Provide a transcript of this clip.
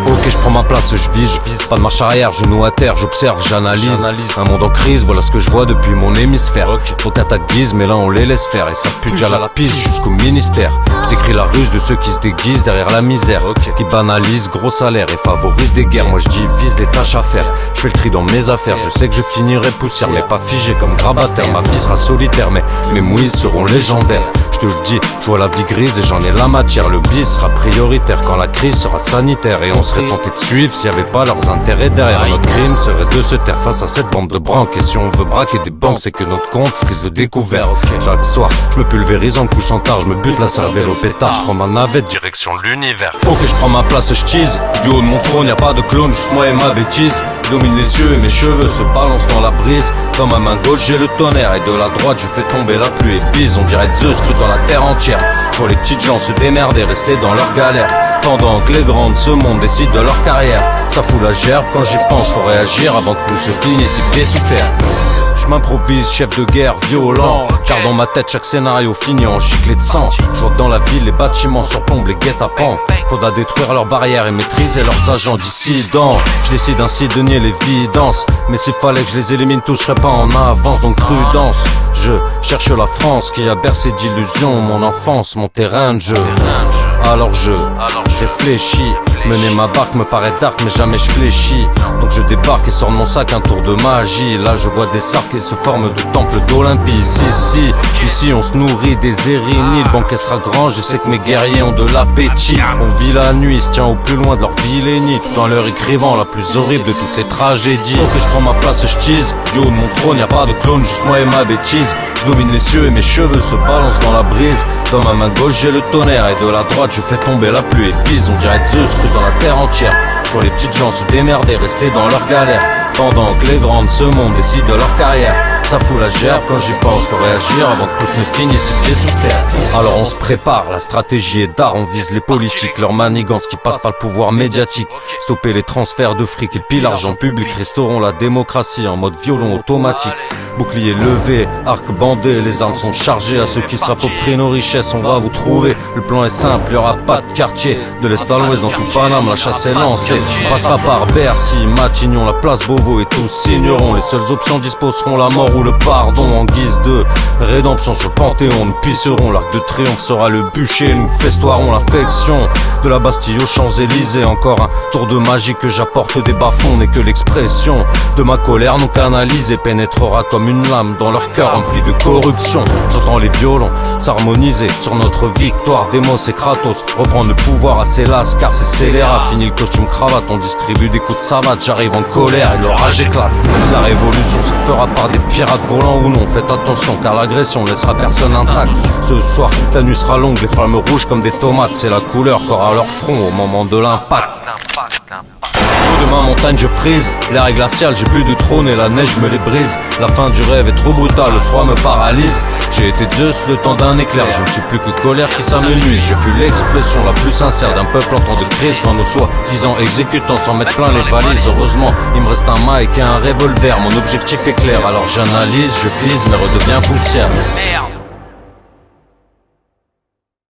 Ok, je prends ma place, je vise, pas de marche arrière, genou à terre, j'observe, j'analyse. Un monde en crise, voilà ce que je vois depuis mon hémisphère. Donc attaque guise, mais là on les laisse faire. Et ça pue déjà la piste jusqu'au ministère. Je décris la ruse de ceux qui se déguisent derrière la misère, qui banalisent gros salaire et favorisent des guerres. Moi je divise des tâches à faire, je fais le tri dans mes affaires. Je sais que je finirai poussière, mais pas figé comme grabataire. Ma vie sera solitaire, mais mes mouilles seront légendaires. Je te le dis, je vois la vie grise et j'en ai la matière. Le bis sera prioritaire quand la crise sera sanitaire. Et on serait tenté de suivre s'il n'y avait pas leurs intérêts derrière. Notre crime serait de se taire face à cette bande de branques. Et si on veut braquer des banques, c'est que notre compte frise de découvert. Chaque soir, je me pulvérise en couchant tard. Je me bute la cervelle au pétard. Je prends ma navette direction l'univers. Ok, je prends ma place, je tease. Du haut de mon trône, y'a pas de clone, juste moi et ma bêtise. Je domine les yeux et mes cheveux se balancent dans la brise. Dans ma main gauche j'ai le tonnerre et de la droite je fais tomber la pluie et bise. On dirait Zeus cru dans la terre entière. Je vois les petites gens se démerder, rester dans leur galère, pendant que les grands de ce monde décident de leur carrière. Ça fout la gerbe quand j'y pense, faut réagir avant que tout se finisse pieds sous terre. Je m'improvise chef de guerre violent, car dans ma tête chaque scénario finit en giclée de sang. Je vois que dans la ville les bâtiments surplombent les guet-apens. Faudra détruire leurs barrières et maîtriser leurs agents dissidents. Je décide ainsi de nier l'évidence, mais s'il fallait que je les élimine tous, je serais pas en avance, donc prudence. Je cherche la France qui a bercé d'illusions mon enfance, mon terrain de jeu. Alors je réfléchis. Mener ma barque me paraît dark mais jamais je fléchis. Donc je débarque et sors de mon sac un tour de magie. Là je vois des sarcs et se forment de temples d'Olympie. Ici on se nourrit des érinies. Le banquet sera grand, je sais que mes guerriers ont de l'appétit. On vit la nuit, se tient au plus loin de leur vilainie, tout en leur écrivant la plus horrible de toutes les tragédies. Ok, je prends ma place, je tease. Du haut de mon trône, y'a pas de clone, juste moi et ma bêtise. Je domine les cieux et mes cheveux se balancent dans la brise. Dans ma main gauche j'ai le tonnerre et de la droite je fais tomber la pluie et bise. On dirait Zeus cru dans la terre entière. Je vois les petites gens se démerder, rester dans leur galère, pendant que les grands de ce monde décident de leur carrière. Ça fout la gerbe quand j'y pense, faut réagir avant que tous ne finissent pieds sous terre. Alors on se prépare, la stratégie est d'art, on vise les politiques, leurs manigances qui passent par le pouvoir médiatique. Stopper les transferts de fric et pile l'argent public, restaurons la démocratie en mode violon automatique. Bouclier levé, arc bandé, les armes sont chargées. À ceux qui s'approprient nos richesses, on va vous trouver. Le plan est simple, y'aura pas de quartier. De l'est à l'ouest dans tout Paname, la chasse est lancée. On passera par Bercy, Matignon, la place Beauvau et tous signeront. Les seules options disposeront la mort ou le pardon. En guise de rédemption sur le Panthéon, nous pisserons. L'arc de triomphe sera le bûcher. Nous festoirons l'affection de la Bastille aux Champs-Élysées. Encore un tour de magie que j'apporte des bas-fonds. N'est que l'expression de ma colère non canalisée. Pénétrera comme une lame dans leur cœur rempli de corruption. J'entends les violons s'harmoniser sur notre victoire. Démos et Kratos reprendre le pouvoir assez las, car c'est scélérat. Fini le costume cravate, on distribue des coups de savate. J'arrive en colère et l'orage éclate. La révolution se fera par des pirates volants ou non. Faites attention car l'agression ne laissera personne intact. Ce soir la nuit sera longue, les flammes rouges comme des tomates. C'est la couleur qu'aura leur front au moment de l'impact. De ma montagne je frise, l'air est glacial, j'ai plus de trône et la neige me les brise. La fin du rêve est trop brutale, le froid me paralyse. J'ai été Zeus le temps d'un éclair, je ne suis plus que colère qui s'amenuise. Je fus l'expression la plus sincère d'un peuple en temps de crise. Quand nous soi-disant exécutants s'en mettent plein les valises. Heureusement il me reste un mic et un revolver, mon objectif est clair. Alors j'analyse, je vise mais redeviens poussière. Merde.